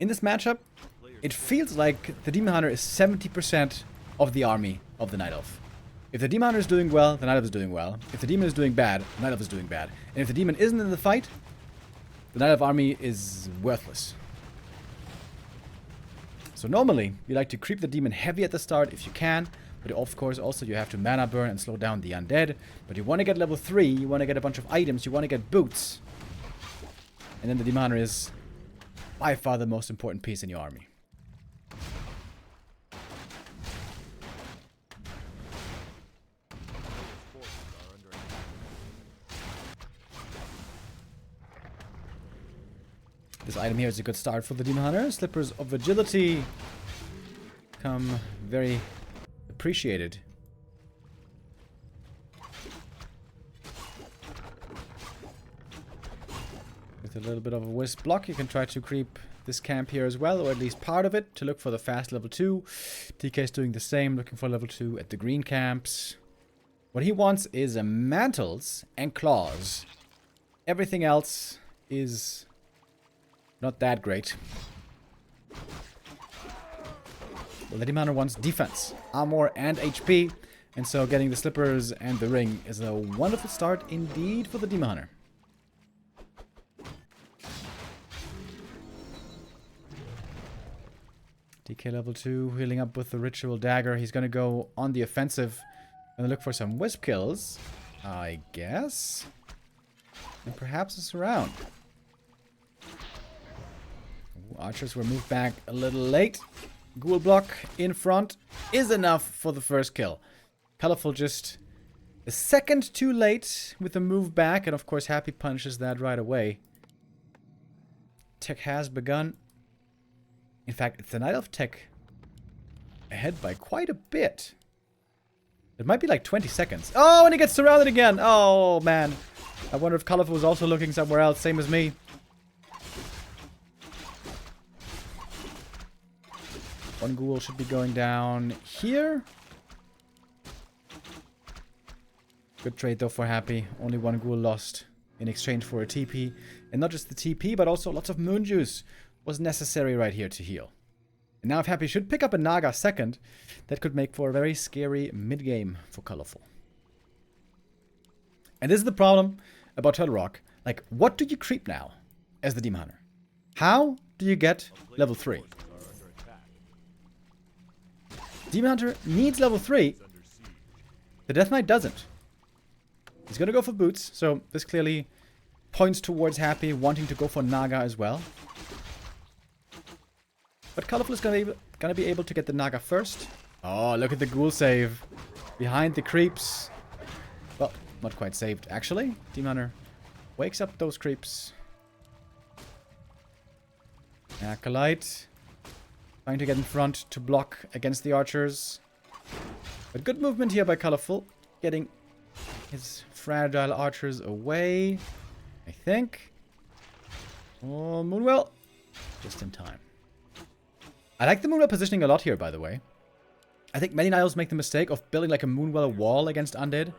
In this matchup, it feels like the Demon Hunter is 70% of the army of the Night Elf. If the Demon Hunter is doing well, the Night Elf is doing well. If the Demon is doing bad, the Night Elf is doing bad. And if the Demon isn't in the fight, the Night Elf army is worthless. So normally, you like to creep the Demon heavy at the start if you can. But of course, also you have to mana burn and slow down the undead. But you want to get level 3, you want to get a bunch of items, you want to get boots. And then the Demon Hunter is by far the most important piece in your army. This item here is a good start for the Demon Hunter. Slippers of Agility come very appreciated. With a little bit of a wisp block, you can try to creep this camp here as well, or at least part of it, to look for the fast level 2. TK is doing the same, looking for level 2 at the green camps. What he wants is mantles and claws. Everything else is not that great. Well, the Demon Hunter wants defense, armor, and HP. And so getting the slippers and the ring is a wonderful start indeed for the Demon Hunter. DK level 2, healing up with the Ritual Dagger. He's going to go on the offensive and look for some Wisp kills, I guess. And perhaps a surround. Archers were moved back a little late. Ghoul block in front is enough for the first kill. Colorful just a second too late with the move back, and of course Happy punishes that right away. Tech has begun. In fact, it's the Night Elf tech ahead by quite a bit. It might be like 20 seconds. Oh, and he gets surrounded again. Oh, man. I wonder if Colorful was also looking somewhere else, same as me. One ghoul should be going down here. Good trade though for Happy. Only one ghoul lost in exchange for a TP. And not just the TP, but also lots of moon juice was necessary right here to heal. And now if Happy should pick up a Naga second, that could make for a very scary mid-game for Colorful. And this is the problem about Turtle Rock. Like, what do you creep now as the Demon Hunter? How do you get level 3? Demon Hunter needs level 3. The Death Knight doesn't. He's going to go for boots, so this clearly points towards Happy wanting to go for Naga as well. But Colorful is going to be able to get the Naga first. Oh, look at the ghoul save. Behind the creeps. Well, not quite saved, actually. Demon Hunter wakes up those creeps. Acolyte. Trying to get in front to block against the archers. But good movement here by Colorful. Getting his fragile archers away, I think. Oh, Moonwell. Just in time. I like the Moonwell positioning a lot here, by the way. I think many Niles make the mistake of building like a Moonwell wall against undead.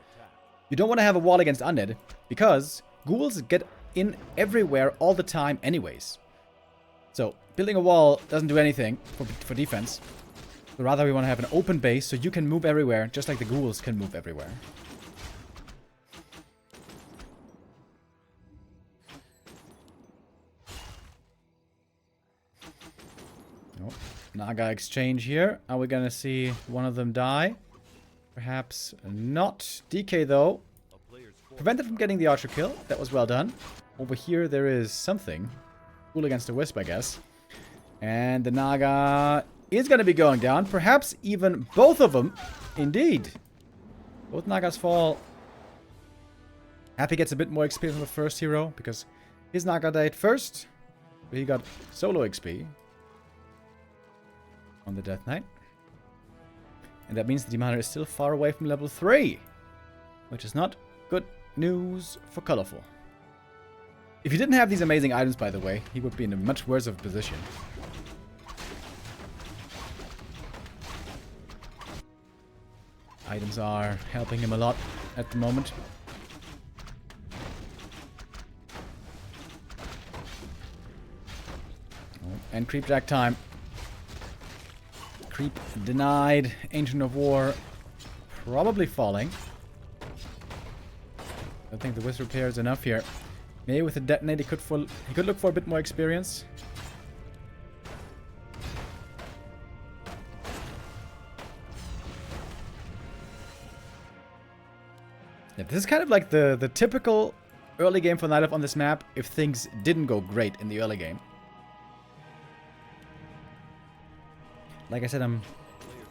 You don't want to have a wall against undead, because ghouls get in everywhere all the time anyways. So, building a wall doesn't do anything for defense. So rather we want to have an open base so you can move everywhere, just like the ghouls can move everywhere. Oh, Naga exchange here. Are we gonna see one of them die? Perhaps not. DK though prevented from getting the archer kill. That was well done. Over here there is something. Ghoul against a wisp, I guess. And the Naga is going to be going down. Perhaps even both of them. Indeed. Both Nagas fall. Happy gets a bit more XP from the first hero, because his Naga died first. But he got solo XP on the Death Knight. And that means the Demon Hunter is still far away from level 3. Which is not good news for Colorful. If he didn't have these amazing items, by the way, he would be in a much worse of a position. Items are helping him a lot at the moment. And creep jack time. Creep denied. Ancient of War probably falling. I think the Wisp repair is enough here. Maybe with the detonate he could look for a bit more experience. Yeah, this is kind of like the typical early game for Night Elf on this map if things didn't go great in the early game. Like I said, I'm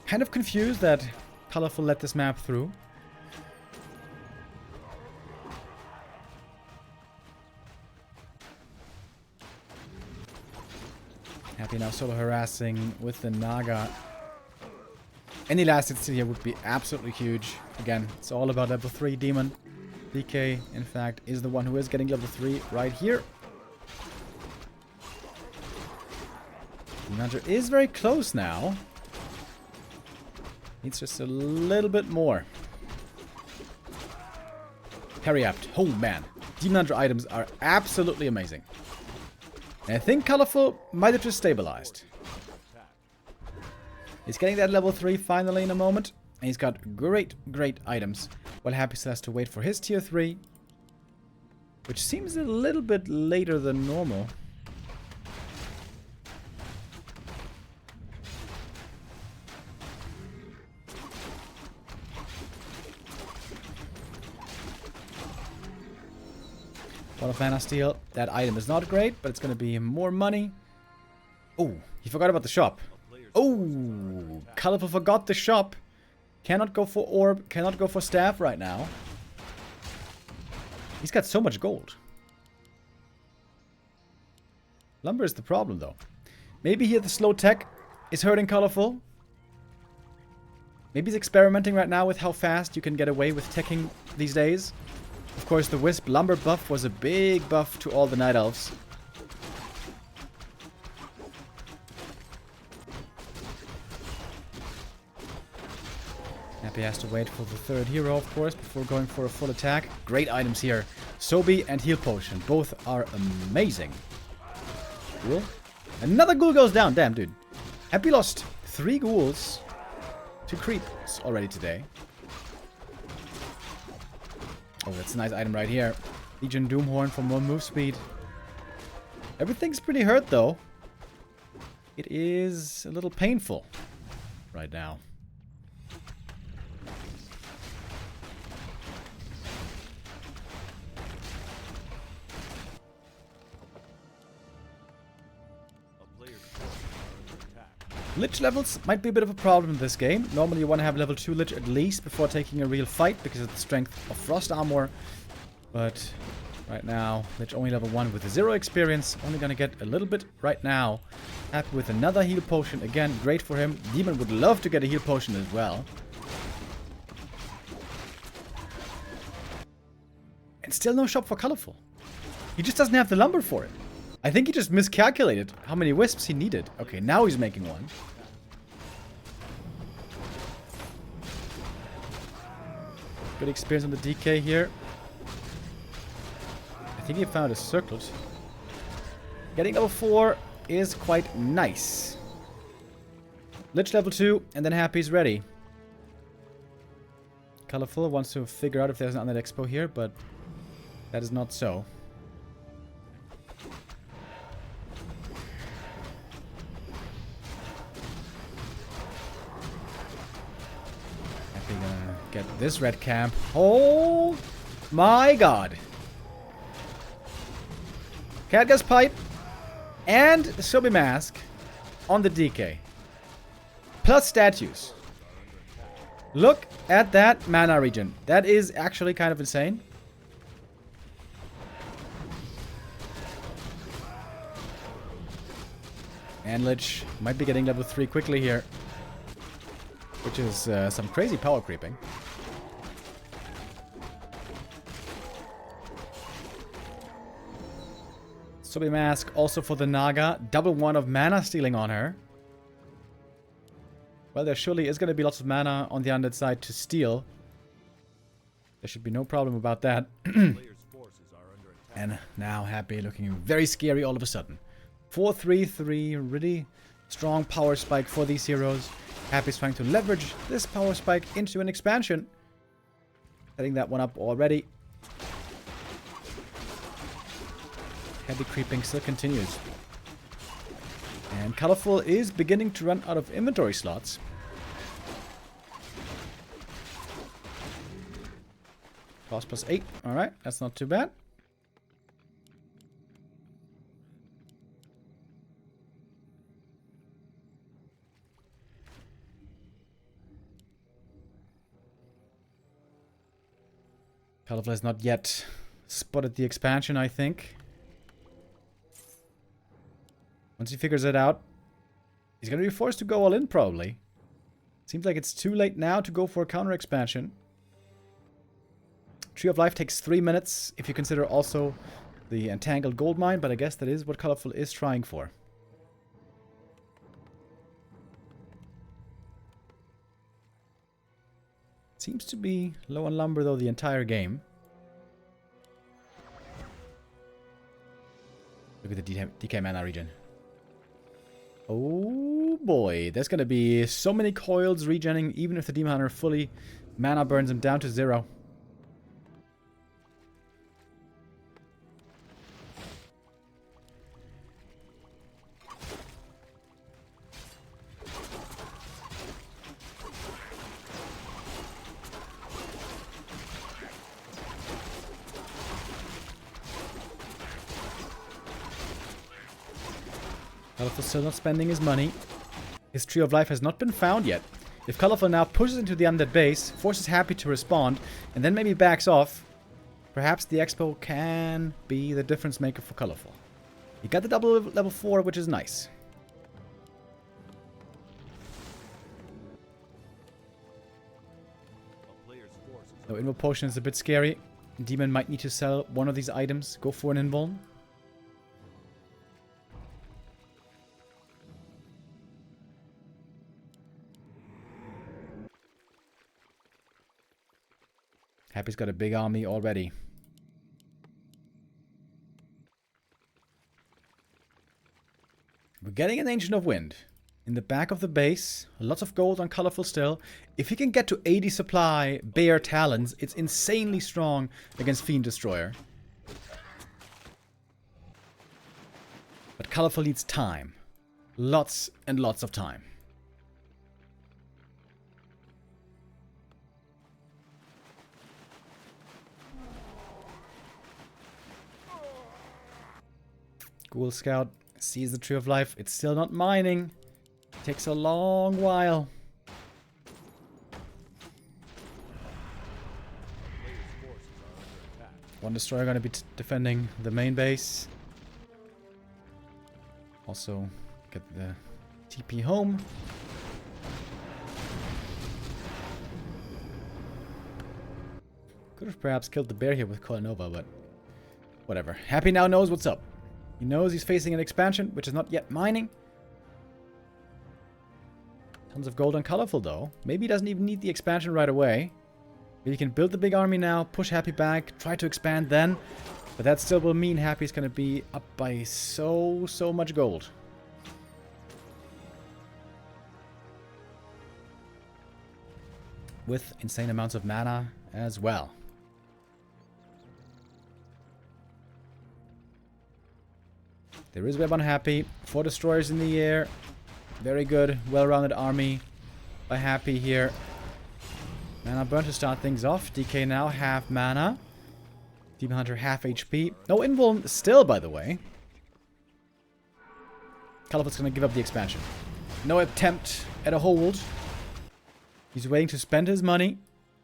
kind of confused that Colorful let this map through. Happy now solo harassing with the Naga. Any last hits here would be absolutely huge. Again, it's all about level 3 demon. DK, in fact, is the one who is getting level 3 right here. Hunter is very close now. Needs just a little bit more. Parry apt. Oh man. Demon Hunter items are absolutely amazing. And I think Colorful might have just stabilized. He's getting that level 3 finally in a moment. And he's got great items. While Happy still has to wait for his tier 3. Which seems a little bit later than normal. A lot of mana steal. That item is not great, but it's going to be more money. Oh, he forgot about the shop. Oh, Colorful forgot the shop. Cannot go for orb, cannot go for staff right now. He's got so much gold. Lumber is the problem, though. Maybe here the slow tech is hurting Colorful. Maybe he's experimenting right now with how fast you can get away with teching these days. Of course, the Wisp Lumber buff was a big buff to all the Night Elves. Happy has to wait for the third hero, of course, before going for a full attack. Great items here. Sobi and Heal Potion. Both are amazing. Ghoul. Another ghoul goes down. Damn, dude. Happy lost 3 ghouls to creeps already today. Oh, that's a nice item right here. Legion Doomhorn for more move speed. Everything's pretty hurt, though. It is a little painful right now. Lich levels might be a bit of a problem in this game. Normally you want to have level 2 Lich at least before taking a real fight because of the strength of Frost Armor. But right now, Lich only level 1 with 0 experience. Only gonna get a little bit right now. Happy with another heal potion. Again, great for him. Demon would love to get a heal potion as well. And still no shop for Colorful. He just doesn't have the lumber for it. I think he just miscalculated how many wisps he needed. Okay, now he's making one. Good experience on the DK here. I think he found a circlet. Getting level 4 is quite nice. Lich level 2, and then Happy's ready. Colorful wants to figure out if there's an Undead Expo here, but that is not so. Get this red camp. Oh my god. Khadga's Pipe and Sobi Mask on the DK. Plus statues. Look at that mana regen. That is actually kind of insane. And Lich might be getting level 3 quickly here. Which is some crazy power creeping. Sobi Mask also for the Naga. Double 1 of mana stealing on her. Well, there surely is going to be lots of mana on the undead side to steal. There should be no problem about that. And now Happy looking very scary all of a sudden. 4-3-3, really strong power spike for these heroes. Happy's trying to leverage this power spike into an expansion. Setting that one up already. Heavy creeping still continues. And Colorful is beginning to run out of inventory slots. Cost +8. Alright, that's not too bad. Colorful has not yet spotted the expansion, I think. Once he figures it out, he's going to be forced to go all in, probably. Seems like it's too late now to go for a counter expansion. Tree of Life takes 3 minutes, if you consider also the Entangled Gold Mine, but I guess that is what Colorful is trying for. Seems to be low on lumber, though, the entire game. Look at the DK mana regen. Oh boy, there's gonna be so many coils regenning, even if the Demon Hunter fully mana burns him down to 0. Colorful still not spending his money. His Tree of Life has not been found yet. If Colorful now pushes into the undead base, forces Happy to respond, and then maybe backs off, perhaps the Expo can be the difference maker for Colorful. He got the double level 4, which is nice. No Invul Potion is a bit scary. Demon might need to sell one of these items. Go for an Invuln. Happy's got a big army already. We're getting an Ancient of Wind. In the back of the base. Lots of gold on Colorful still. If he can get to 80 supply Bear Talons, it's insanely strong against Fiend Destroyer. But Colorful needs time. Lots and lots of time. Ghoul Scout sees the Tree of Life. It's still not mining. Takes a long while. One Destroyer going to be defending the main base. Also get the TP home. Could have perhaps killed the bear here with Colanova, but whatever. Happy now knows what's up. He knows he's facing an expansion, which is not yet mining. Tons of gold on Colorful, though. Maybe he doesn't even need the expansion right away. Maybe he can build the big army now, push Happy back, try to expand then. But that still will mean Happy's going to be up by so much gold. With insane amounts of mana as well. There is web on Happy. 4 destroyers in the air. Very good. Well-rounded army by Happy here. Mana burn to start things off. DK now half mana. Demon Hunter half HP. No Invuln still, by the way. Colorful's gonna give up the expansion. No attempt at a hold. He's waiting to spend his money.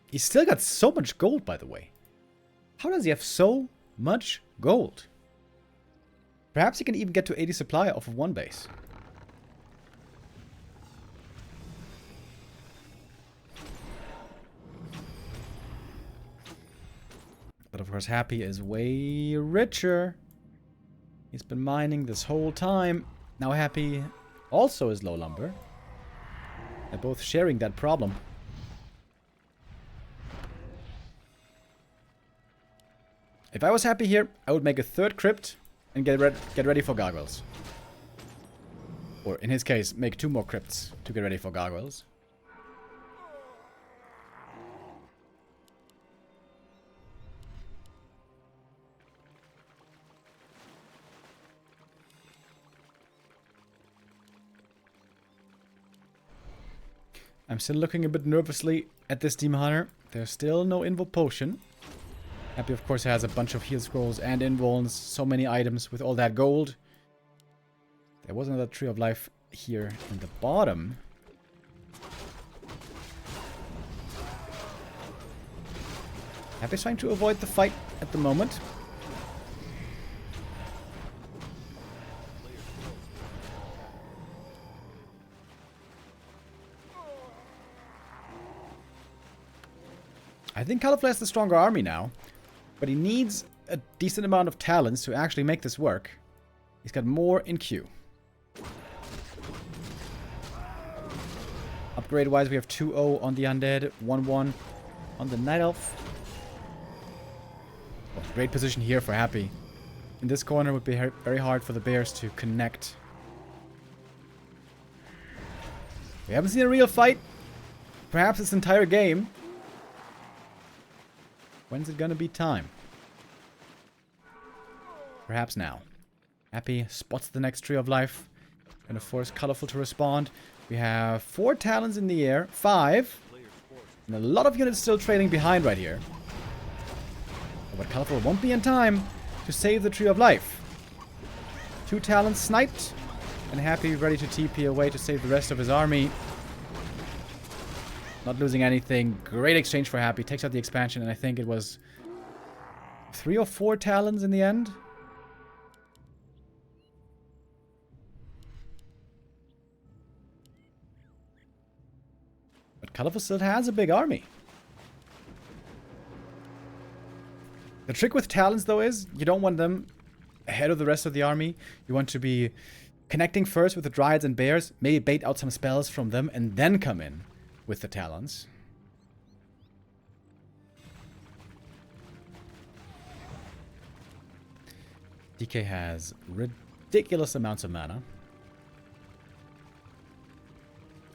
He's still got so much gold, by the way. How does he have so much gold? Perhaps he can even get to 80 supply off of one base. But of course, Happy is way richer. He's been mining this whole time. Now Happy also is low lumber. They're both sharing that problem. If I was Happy here, I would make a third crypt and get ready for gargoyles. Or in his case, make 2 more crypts to get ready for gargoyles. I'm still looking a bit nervously at this Demon Hunter. There's still no Invo Potion. Happy, of course, has a bunch of heal scrolls and invulns. So many items with all that gold. There was another Tree of Life here in the bottom. Happy's trying to avoid the fight at the moment. I think Califla has the stronger army now, but he needs a decent amount of talents to actually make this work. He's got more in queue. Upgrade-wise, we have 2-0 on the Undead, 1-1 on the Night Elf. Oh, great position here for Happy. In this corner would be very hard for the Bears to connect. We haven't seen a real fight. Perhaps this entire game. When's it gonna be time? Perhaps now. Happy spots the next Tree of Life. Gonna force Colorful to respond. We have 4 talents in the air. 5. And a lot of units still trailing behind right here. But Colorful won't be in time to save the Tree of Life. 2 talents sniped. And Happy ready to TP away to save the rest of his army. Not losing anything. Great exchange for Happy. Takes out the expansion, and I think it was 3 or 4 talons in the end. But Colorful still has a big army. The trick with talents, though, is you don't want them ahead of the rest of the army. You want to be connecting first with the Dryads and Bears, maybe bait out some spells from them, and then come in with the talents. DK has ridiculous amounts of mana.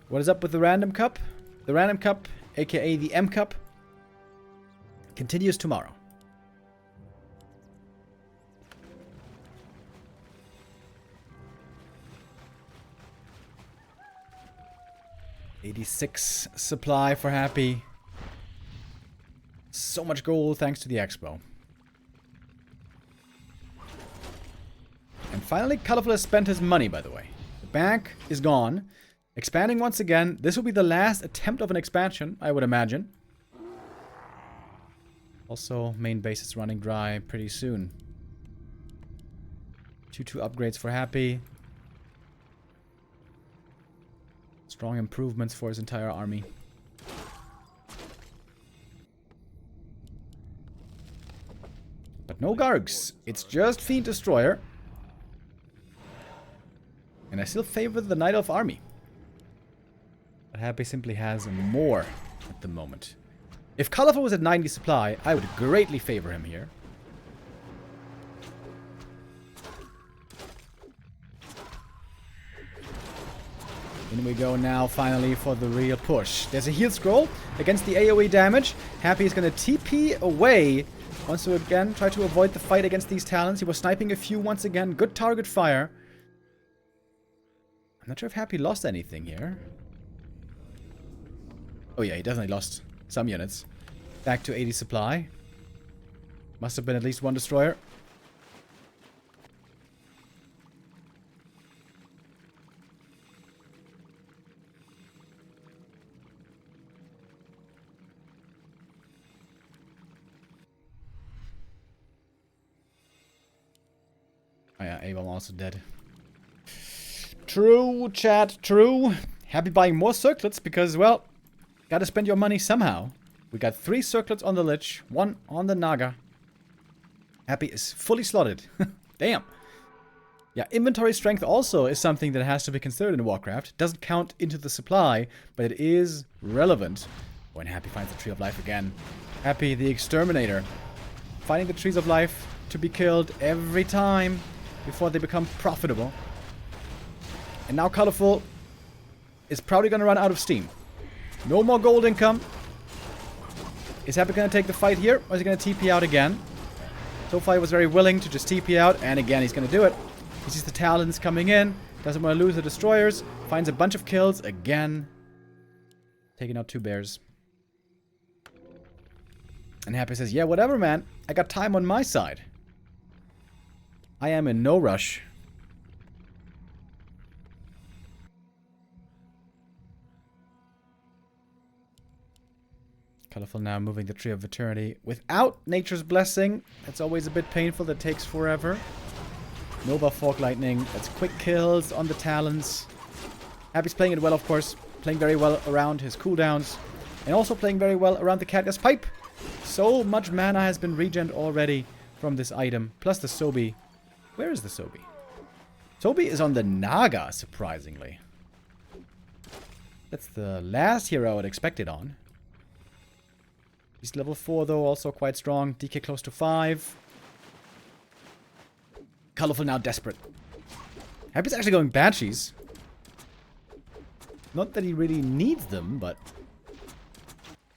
What is up with the Random Cup? The Random Cup, aka the M Cup, continues tomorrow. $86 supply for Happy. So much gold thanks to the Expo. And finally, Colorful has spent his money, by the way. The bank is gone. Expanding once again. This will be the last attempt of an expansion, I would imagine. Also, main base is running dry pretty soon. 2-2 upgrades for Happy. Strong improvements for his entire army. But no Gargs. It's just Fiend Destroyer. And I still favor the Night Elf army. But Happy simply has more at the moment. If Colorful was at 90 supply, I would greatly favor him here. In we go now, finally, for the real push. There's a heal scroll against the AoE damage. Happy is going to TP away. Wants to again try to avoid the fight against these talents. He was sniping a few once again. Good target fire. I'm not sure if Happy lost anything here. Oh yeah, he definitely lost some units. Back to 80 supply. Must have been at least 1 destroyer. Oh yeah, A-bomb also dead. True, chat, true. Happy buying more circlets because, well, gotta spend your money somehow. We got 3 circlets on the Lich, 1 on the Naga. Happy is fully slotted. Damn. Yeah, inventory strength also is something that has to be considered in Warcraft. Doesn't count into the supply, but it is relevant when Happy finds the Tree of Life again. Happy, the Exterminator. Finding the Trees of Life to be killed every time before they become profitable. And now Colorful is probably going to run out of steam. No more gold income. Is Happy going to take the fight here, or is he going to TP out again? So far he was very willing to just TP out, and again he's going to do it. He sees the Talons coming in, doesn't want to lose the Destroyers, finds a bunch of kills again. Taking out 2 bears. And Happy says, yeah, whatever, man. I got time on my side. I am in no rush. Colorful now moving the Tree of Eternity without Nature's Blessing. That's always a bit painful. That takes forever. Nova Fork Lightning. That's quick kills on the Talons. Happy's playing it well, of course. Playing very well around his cooldowns. And also playing very well around the Catgas Pipe. So much mana has been regened already from this item. Plus the Sobi. Where is the Sobi? Sobi is on the Naga, surprisingly. That's the last hero I would expect it on. He's level 4 though, also quite strong. DK close to 5. Colorful now desperate. Happy's actually going Banshees. Not that he really needs them, but...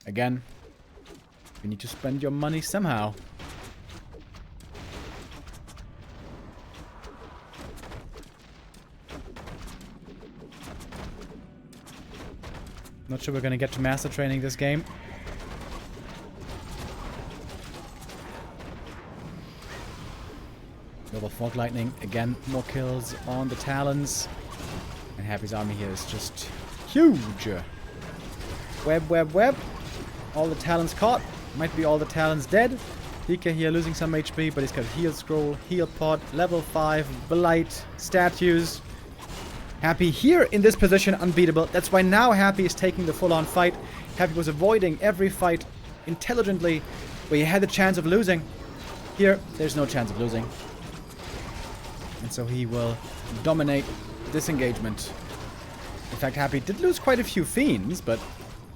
Again, you need to spend your money somehow. Not sure we're gonna get to Master Training this game. Nova Fog Lightning, again, more kills on the Talons. And Happy's army here is just huge. Web, web, web. All the Talons caught. Might be all the Talons dead. DK here losing some HP, but he's got Heal Scroll, Heal Pod, level 5, Blight, Statues. Happy here in this position, unbeatable. That's why now Happy is taking the full-on fight. Happy was avoiding every fight intelligently where he had the chance of losing. Here, there's no chance of losing. And so he will dominate this engagement. In fact, Happy did lose quite a few Fiends, but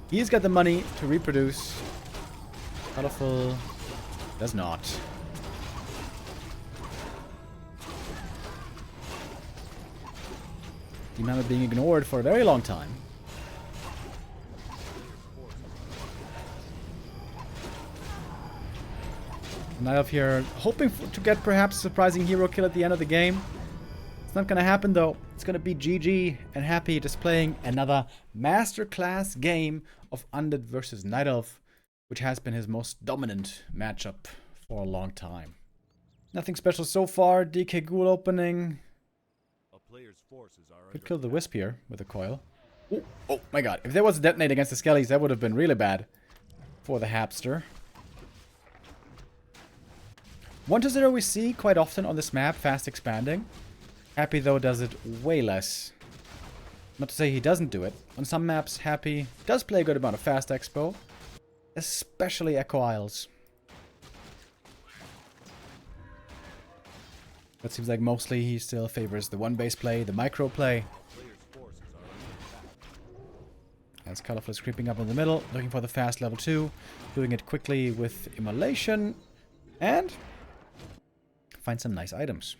he's got the money to reproduce. Colorful does not. Demon being ignored for a very long time. Night here hoping to get perhaps a surprising hero kill at the end of the game. It's not going to happen though. It's going to be GG, and Happy displaying another masterclass game of Undead versus Night Elf, which has been his most dominant matchup for a long time. Nothing special so far. DK Ghoul opening. Could kill the Wisp here with a coil. Ooh, oh my god. If there was a detonate against the Skellies, that would have been really bad for the Hapster. 1-0 we see quite often on this map, fast expanding. Happy though does it way less. Not to say he doesn't do it. On some maps, Happy does play a good amount of fast expo. Especially Echo Isles. But seems like mostly he still favors the one-base play, the micro play. As Colorful is creeping up in the middle, looking for the fast level 2. Doing it quickly with Immolation. And find some nice items.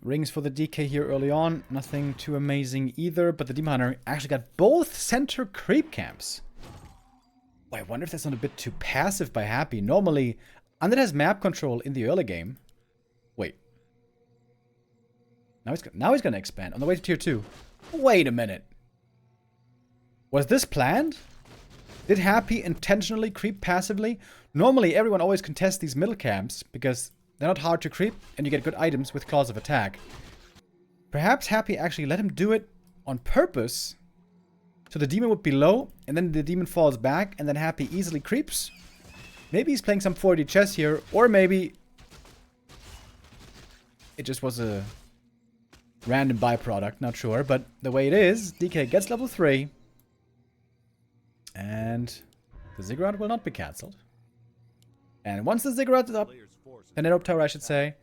Rings for the DK here early on. Nothing too amazing either, but the Demon Hunter actually got both center creep camps. Oh, I wonder if that's not a bit too passive by Happy. Normally, Undead has map control in the early game. Wait. Now he's going to expand on the way to tier 2. Wait a minute. Was this planned? Did Happy intentionally creep passively? Normally, everyone always contests these middle camps because they're not hard to creep, and you get good items with Claws of Attack. Perhaps Happy actually let him do it on purpose, so the demon would be low, and then the demon falls back, and then Happy easily creeps. Maybe he's playing some 4D chess here, or maybe it just was a random byproduct, not sure. But the way it is, DK gets level 3, and the Ziggurat will not be cancelled. And once the ziggurat is up, the Netop Tower I should say,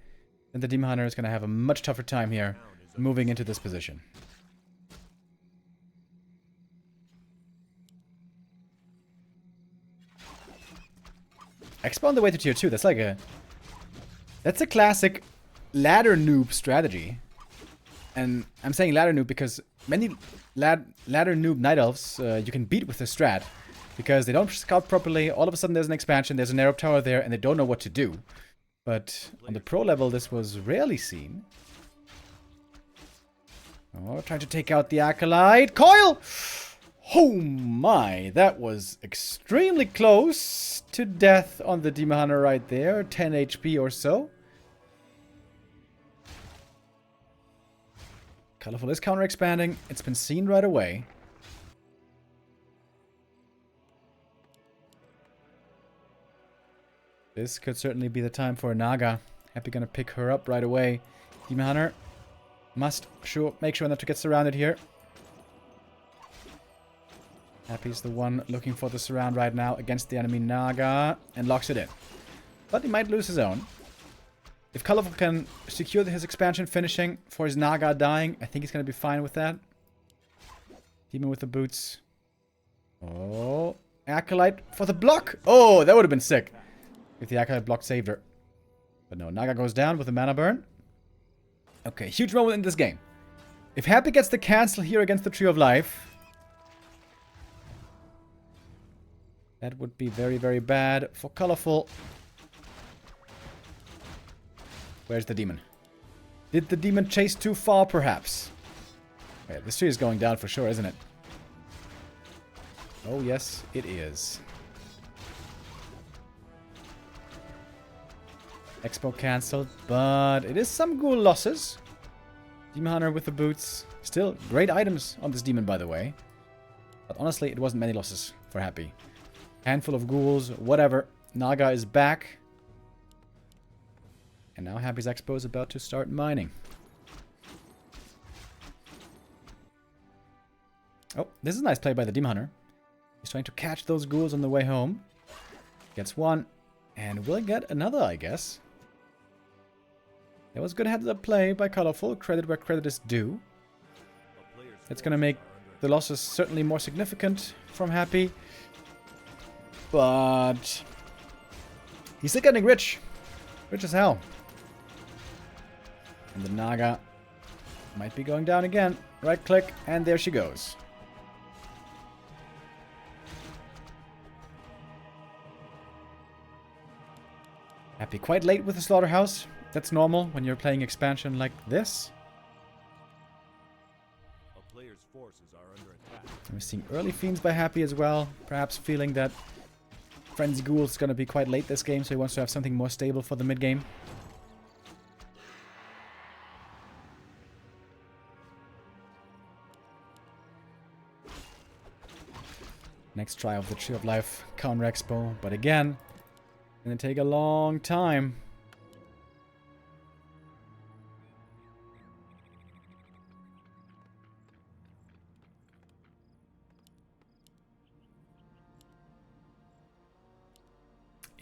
then the Demon Hunter is going to have a much tougher time here moving into this position. Expo on the way to tier 2. That's like a... That's a classic ladder noob strategy. And I'm saying ladder noob because many ladder noob Night Elves you can beat with this strat. Because they don't scout properly, all of a sudden there's an expansion, there's a Netop Tower there, and they don't know what to do. But on the pro level, this was rarely seen. Oh, trying to take out the Acolyte. Coil! Oh my, that was extremely close to death on the Demon Hunter right there. 10 HP or so. Colorful is counter-expanding. It's been seen right away. This could certainly be the time for a Naga. Happy gonna pick her up right away. Demon Hunter must make sure not to get surrounded here. Happy's the one looking for the surround right now against the enemy Naga and locks it in. But he might lose his own. If Colorful can secure his expansion finishing for his Naga dying, I think he's gonna be fine with that. Demon with the boots. Oh, Acolyte for the block! Oh, that would have been sick. If the Acolyte block saved her. But no, Naga goes down with a mana burn. Okay, huge moment in this game. If Happy gets the cancel here against the Tree of Life, that would be very, very bad for Colorful. Where's the demon? Did the demon chase too far, perhaps? Yeah, this tree is going down for sure, isn't it? Oh, yes, it is. Expo cancelled, but it is some ghoul losses. Demon Hunter with the boots. Still great items on this demon, by the way. But honestly, it wasn't many losses for Happy. Handful of ghouls, whatever. Naga is back. And now Happy's Expo is about to start mining. Oh, this is a nice play by the Demon Hunter. He's trying to catch those ghouls on the way home. Gets one. And will get another, I guess. That was good heads-up play by Colorful. Credit where credit is due. That's going to make the losses certainly more significant from Happy. But he's still getting rich. Rich as hell. And the Naga might be going down again. Right click, and there she goes. Happy quite late with the Slaughterhouse. That's normal when you're playing expansion like this. A player's forces are under attack. And we're seeing early Fiends by Happy as well. Perhaps feeling that Frenzy Ghoul is going to be quite late this game, so he wants to have something more stable for the mid-game. Next try of the Tree of Life counter expo, but again, gonna take a long time.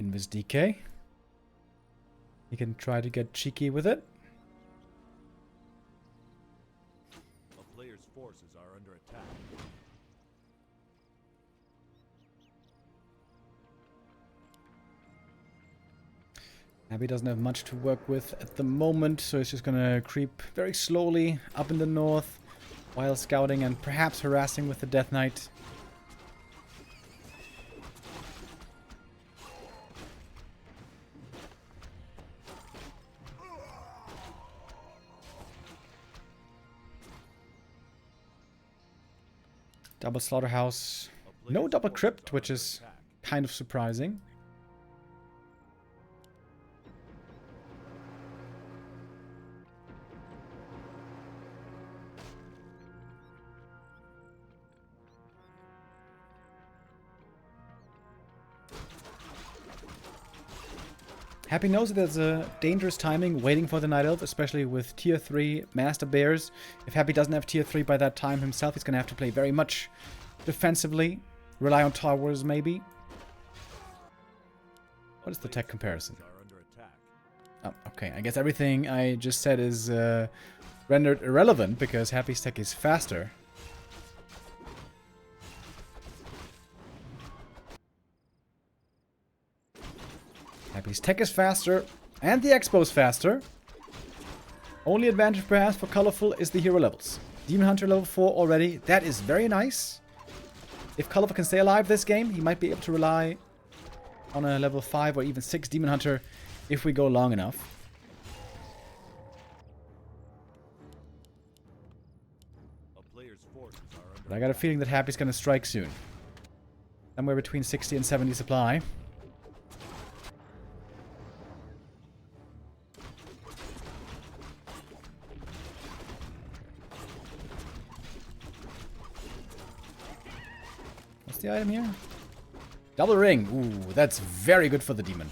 Invis DK. You can try to get cheeky with it. A player's forces are under attack. Abby doesn't have much to work with at the moment, so he's just gonna creep very slowly up in the north while scouting and perhaps harassing with the Death Knight. Double Slaughterhouse. No double Crypt, which is kind of surprising. Happy knows that there's a dangerous timing waiting for the Night Elf, especially with tier 3 Master Bears. If Happy doesn't have tier 3 by that time himself, he's going to have to play very much defensively. Rely on towers, maybe. What is the tech comparison? Oh, okay. I guess everything I just said is rendered irrelevant because Happy's tech is faster. Happy's tech is faster, and the expo's faster. Only advantage perhaps for Colorful is the hero levels. Demon Hunter level 4 already. That is very nice. If Colorful can stay alive this game, he might be able to rely on a level 5 or even 6 Demon Hunter if we go long enough. But I got a feeling that Happy's gonna strike soon. Somewhere between 60 and 70 supply. What's the item here? Double ring. Ooh, that's very good for the demon.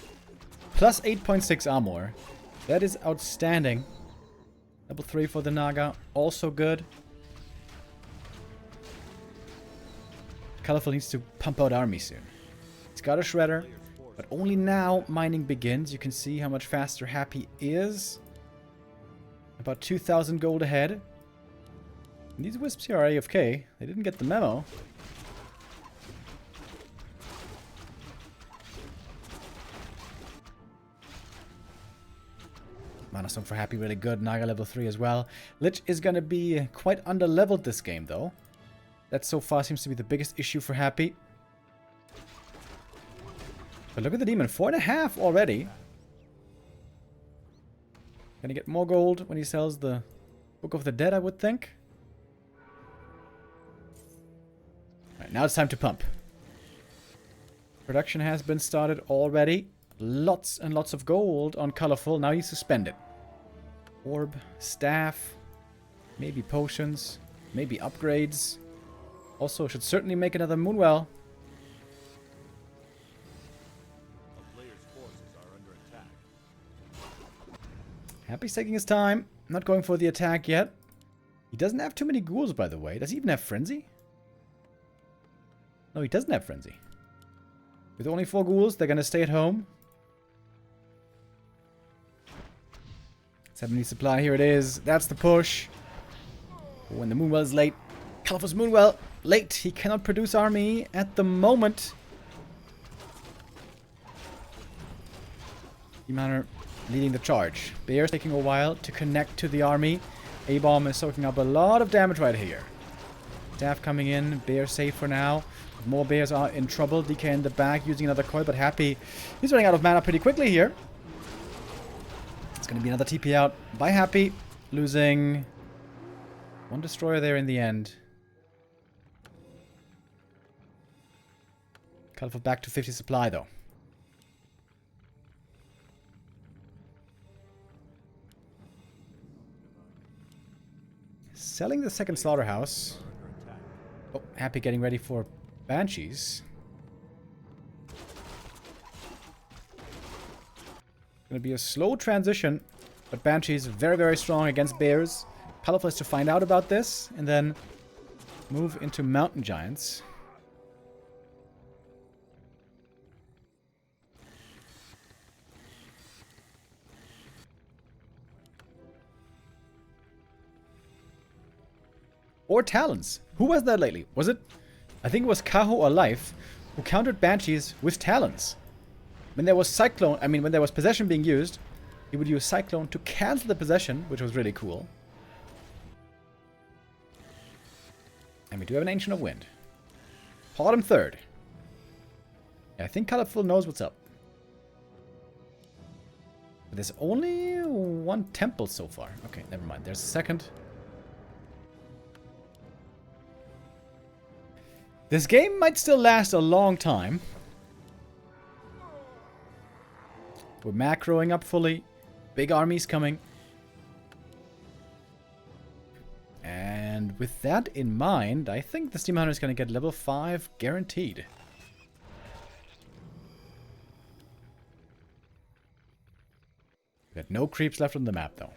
Plus 8.6 armor. That is outstanding. Level 3 for the Naga. Also good. Colorful needs to pump out army soon. He's got a shredder, but only now mining begins. You can see how much faster Happy is. About 2,000 gold ahead. And these wisps here are AFK. They didn't get the memo. Mana Stone for Happy, really good. Naga level 3 as well. Lich is going to be quite under-leveled this game, though. That so far seems to be the biggest issue for Happy. But look at the demon. 4.5 already. Gonna get more gold when he sells the Book of the Dead, I would think. Alright, now it's time to pump. Production has been started already. Lots and lots of gold on Colorful. Now he's to spend it. Orb, staff, maybe potions, maybe upgrades. Also, should certainly make another Moonwell. Happy's taking his time. Not going for the attack yet. He doesn't have too many ghouls, by the way. Does he even have Frenzy? No, he doesn't have Frenzy. With only 4 ghouls, they're gonna stay at home. 70 supply, here it is. That's the push. When the Moonwell is late. Colorful's Moonwell late. He cannot produce army at the moment. Demoner leading the charge. Bear's taking a while to connect to the army. A-bomb is soaking up a lot of damage right here. Staff coming in. Bear safe for now. More bears are in trouble. DK in the back using another coil, but Happy. He's running out of mana pretty quickly here. It's going to be another TP out by Happy. Losing 1 destroyer there in the end. Colorful back to 50 supply though. Selling the second slaughterhouse. Oh, Happy getting ready for Banshees. Gonna be a slow transition, but Banshees very, very strong against bears. Colorful has to find out about this and then move into Mountain Giants. Or Talons. Who was that lately? Was it? I think it was Kaho or Life who countered Banshees with Talons. When there was Cyclone, when there was Possession being used, he would use Cyclone to cancel the Possession, which was really cool. And we do have an Ancient of Wind. Bottom third. Yeah, I think Colorful knows what's up. But there's only 1 temple so far. Okay, never mind. There's a second. This game might still last a long time. We're macroing up fully. Big armies coming. And with that in mind, I think the Steam Hunter is going to get level 5 guaranteed. We've got no creeps left on the map though.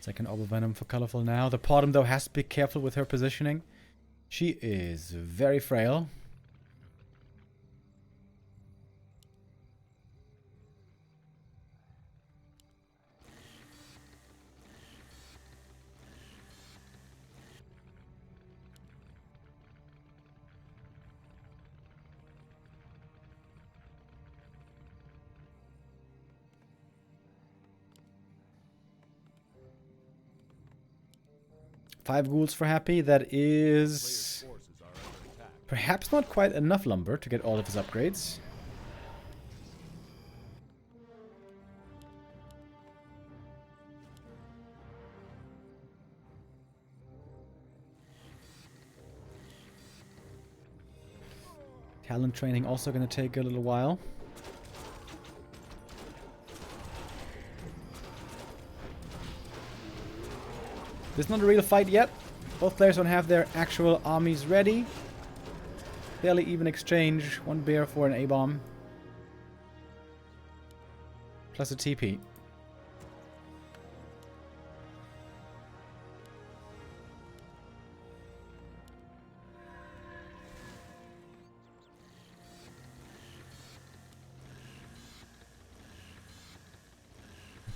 Second Orb of Venom for Colorful now. The Potom, though, has to be careful with her positioning. She is very frail. Five ghouls for Happy. That is perhaps not quite enough lumber to get all of his upgrades. Talent training also going to take a little while. This is not a real fight yet. Both players don't have their actual armies ready. Fairly even exchange. One bear for an A-bomb. Plus a TP.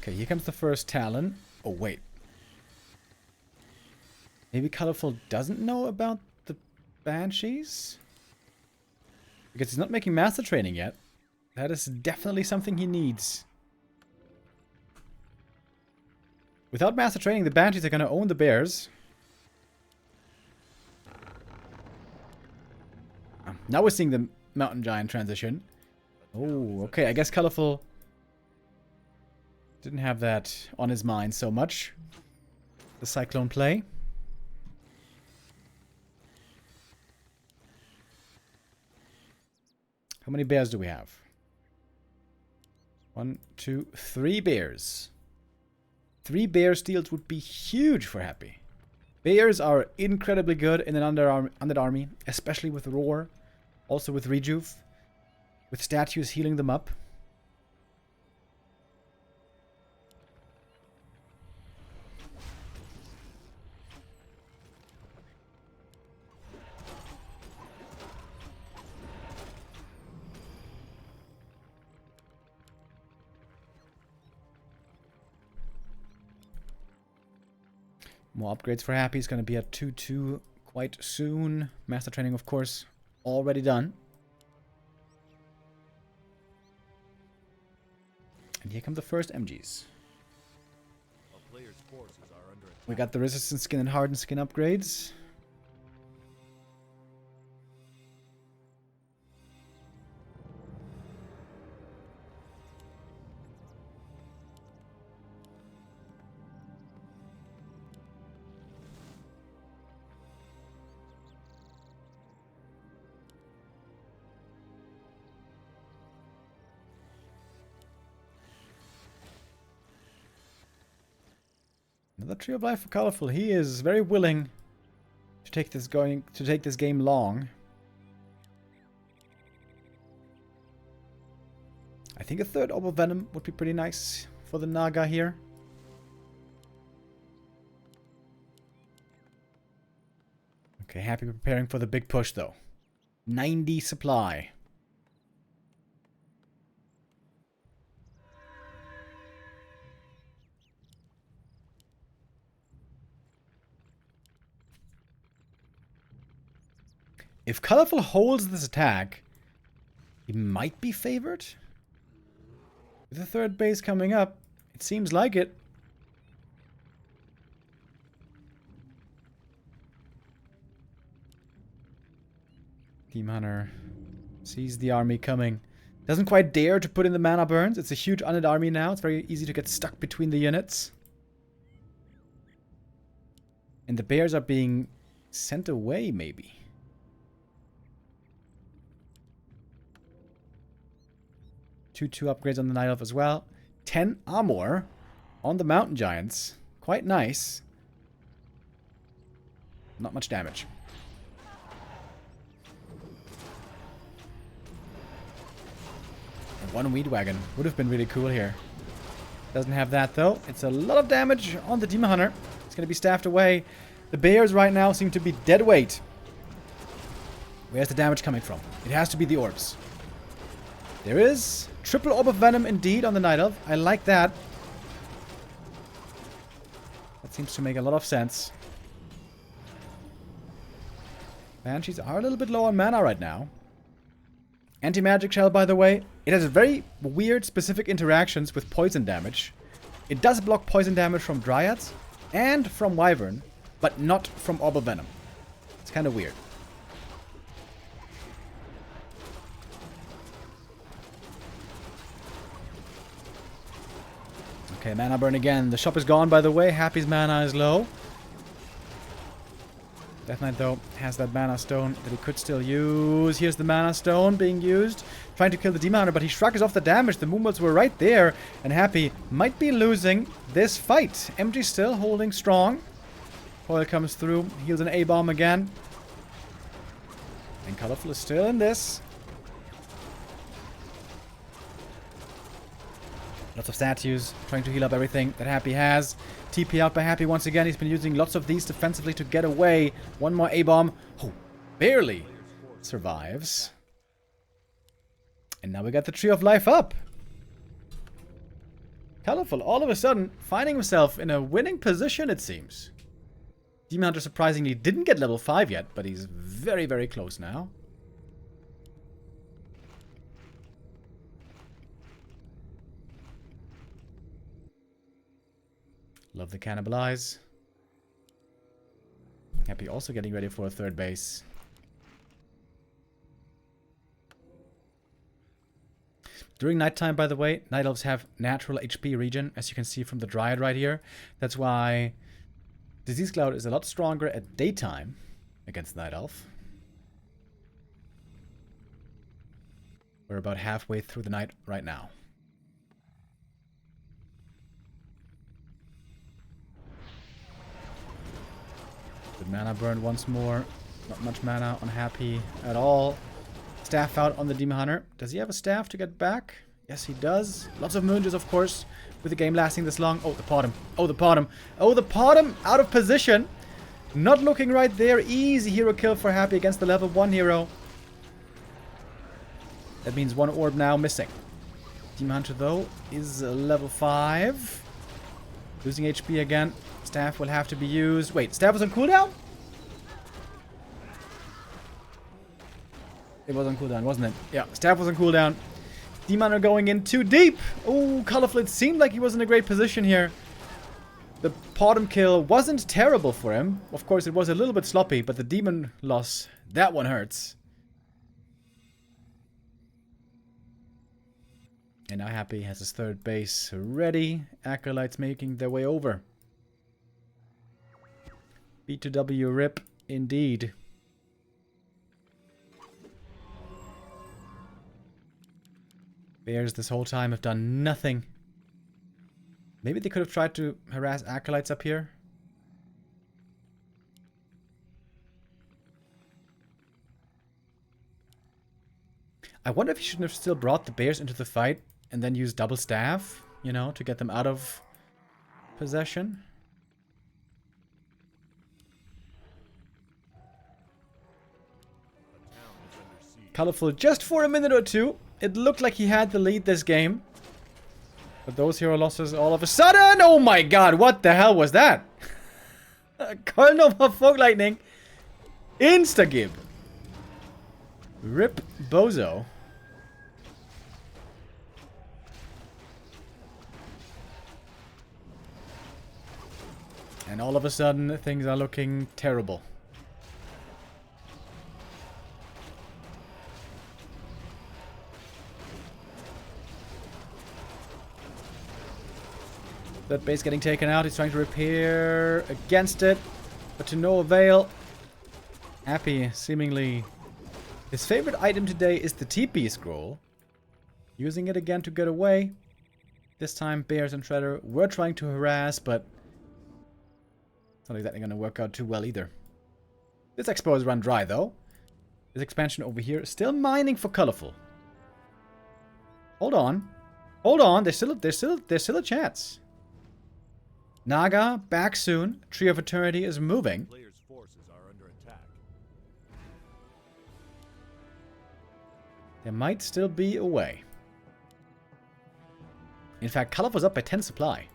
Okay, here comes the first Talon. Oh, wait. Maybe Colorful doesn't know about the Banshees? Because he's not making Master Training yet. That is definitely something he needs. Without Master Training, the Banshees are going to own the Bears. Now we're seeing the Mountain Giant transition. Oh, okay. I guess Colorful didn't have that on his mind so much. The Cyclone play. How many bears do we have? 1, 2, 3 bears. 3 bear steals would be huge for Happy. Bears are incredibly good in an undead army, especially with Roar, also with Rejuve, with statues healing them up. More upgrades for Happy. Is going to be at 2-2 quite soon. Master Training, of course, already done. And here come the first MGs. We got the Resistance Skin and Hardened Skin upgrades. Another Tree of Life for Colorful. He is very willing to take this game long. I think a third Orb of Venom would be pretty nice for the Naga here. Okay, Happy preparing for the big push though. 90 supply. If Colorful holds this attack, he might be favored. With the third base coming up, it seems like it. Team Hunter sees the army coming. Doesn't quite dare to put in the mana burns. It's a huge undead army now. It's very easy to get stuck between the units. And the bears are being sent away, maybe. Two upgrades on the Night Elf as well. 10 armor on the Mountain Giants. Quite nice. Not much damage. And one Weed Wagon would have been really cool here. Doesn't have that, though. It's a lot of damage on the Demon Hunter. It's going to be staffed away. The bears right now seem to be dead weight. Where's the damage coming from? It has to be the orbs. There is triple orb of venom indeed on the Night Elf. I like that. That seems to make a lot of sense. Banshees are a little bit low on mana right now. Anti-magic shell, by the way, it has very weird specific interactions with poison damage. It does block poison damage from Dryads and from Wyvern, but not from Orb of Venom. It's kind of weird. Okay, mana burn again. The shop is gone, by the way. Happy's mana is low. Death Knight, though, has that mana stone that he could still use. Here's the mana stone being used. Trying to kill the Demon Hunter, but he shrugs off the damage. The Moonbirds were right there. And Happy might be losing this fight. MG still holding strong. Coil comes through. Heals an A-bomb again. And Colorful is still in this. Lots of statues. Trying to heal up everything that Happy has. TP out by Happy once again. He's been using lots of these defensively to get away. One more A-bomb. Oh, barely survives. And now we got the Tree of Life up. Colorful, all of a sudden, finding himself in a winning position, it seems. Demon Hunter surprisingly didn't get level 5 yet, but he's very, very close now. Love the Cannibalize. Happy also getting ready for a third base. During nighttime, by the way, Night Elves have natural HP regen, as you can see from the Dryad right here. That's why Disease Cloud is a lot stronger at daytime against Night Elf. We're about halfway through the night right now. Good mana burn once more. Not much mana on Happy at all. Staff out on the Demon Hunter. Does he have a staff to get back? Yes, he does. Lots of Moonges, of course, with the game lasting this long. Oh, the Potom. Oh, the Potom. Oh, the Potom out of position. Not looking right there. Easy hero kill for Happy against the level 1 hero. That means one orb now missing. Demon Hunter, though, is level 5. Losing HP again. Staff will have to be used. Wait, staff was on cooldown? It was on cooldown, wasn't it? Yeah, staff was on cooldown. Demon are going in too deep. Oh, Colorful, it seemed like he was in a great position here. The Potom kill wasn't terrible for him. Of course, it was a little bit sloppy, but the Demon loss, that one hurts. And now Happy has his third base ready. Acolytes making their way over. B2W rip, indeed. Bears this whole time have done nothing. Maybe they could have tried to harass Acolytes up here. I wonder if he shouldn't have still brought the bears into the fight and then used double staff, you know, to get them out of possession. Colorful just for a minute or two. It looked like he had the lead this game. But those hero losses all of a sudden... Oh my god, what the hell was that? Carnova Fog Lightning. Instagib. Rip Bozo. And all of a sudden, things are looking terrible. That base getting taken out. He's trying to repair against it, but to no avail. Happy, seemingly. His favorite item today is the TP scroll. Using it again to get away. This time, Bears and Shredder were trying to harass, but it's not exactly going to work out too well either. This expo is run dry, though. This expansion over here is still mining for Colorful. Hold on. Hold on, there's still a chance. Naga back soon. Tree of Eternity is moving. Players' forces are under attack. There might still be a way. In fact, Kalov was up by 10 supply.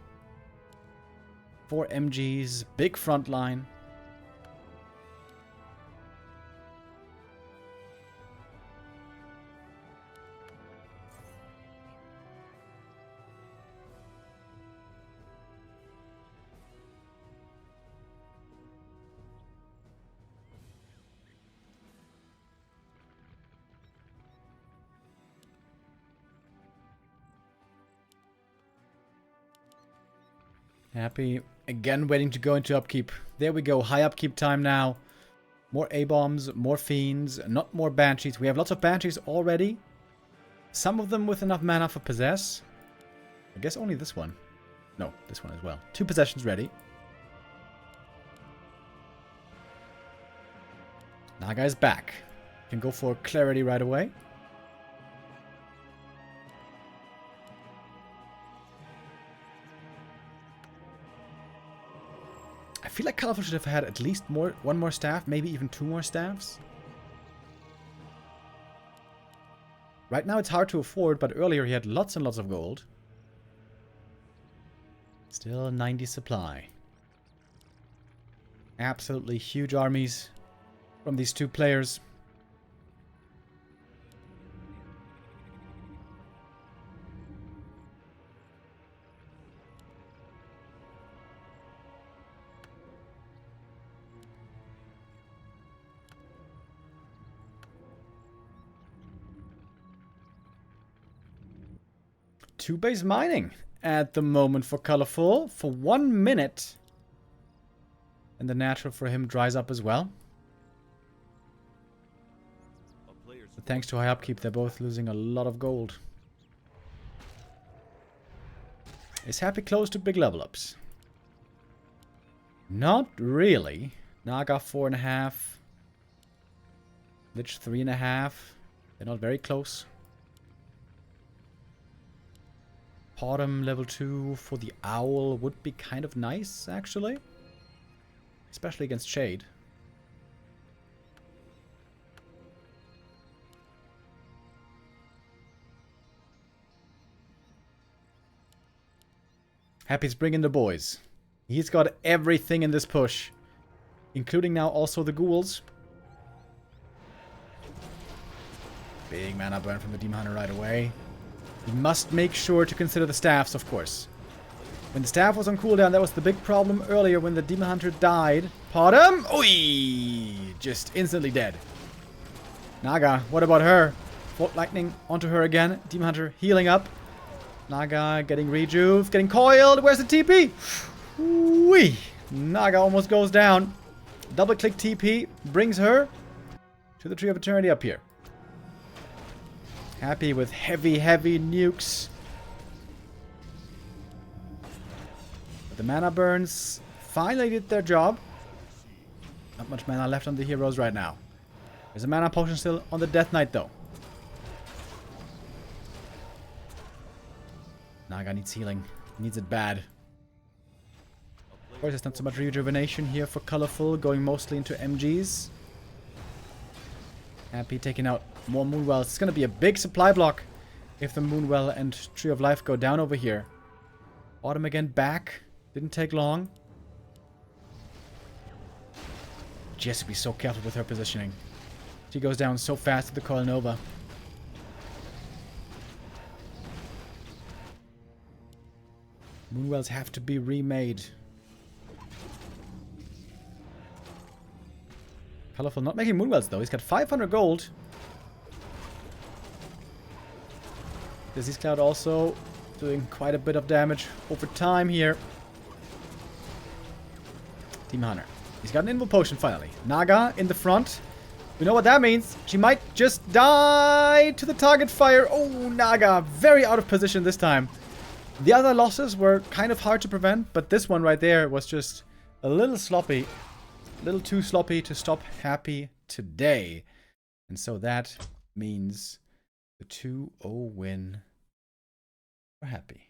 4 MGs, big front line. Happy. Again, waiting to go into upkeep. There we go. High upkeep time now. More A-bombs, more fiends, not more banshees. We have lots of banshees already. Some of them with enough mana for possess. I guess only this one. No, this one as well. 2 possessions ready. Naga is back. Can go for clarity right away. I feel like Kalov should have had at least one more staff, maybe even 2 more staffs. Right now it's hard to afford, but earlier he had lots and lots of gold. Still 90 supply. Absolutely huge armies from these 2 players. Two-base mining at the moment for Colorful for 1 minute. And the natural for him dries up as well. But thanks to high upkeep, they're both losing a lot of gold. Is Happy close to big level ups? Not really. Naga 4.5. Lich 3.5. They're not very close. Bottom level 2 for the Owl would be kind of nice, actually. Especially against Shade. Happy's bringing the boys. He's got everything in this push. Including now also the ghouls. Big mana burn from the Demon Hunter right away. He must make sure to consider the staffs, of course. When the staff was on cooldown, that was the big problem earlier when the Demon Hunter died. Bottom! Oi! Just instantly dead. Naga, what about her? Volt Lightning onto her again. Demon Hunter healing up. Naga getting rejuve, getting coiled. Where's the TP? Whee! Naga almost goes down. Double click TP brings her to the Tree of Eternity up here. Happy with heavy nukes. But the mana burns finally did their job. Not much mana left on the heroes right now. There's a mana potion still on the Death Knight though. Naga needs healing. Needs it bad. Of course, there's not so much rejuvenation here for Colorful, going mostly into MGs. Happy taking out more Moonwells. It's going to be a big supply block if the Moonwell and Tree of Life go down over here. Autumn again back. Didn't take long. She has to be so careful with her positioning. She goes down so fast with the Coil Nova. Moonwells have to be remade. Colorful not making Moonwells though. He's got 500 gold. Disease Cloud also doing quite a bit of damage over time here. Demon Hunter. He's got an Invul Potion finally. Naga in the front. We know what that means. She might just die to the target fire. Oh, Naga. Very out of position this time. The other losses were kind of hard to prevent, but this one right there was just a little sloppy. A little too sloppy to stop Happy today. And so that means the 2-0 win We're happy.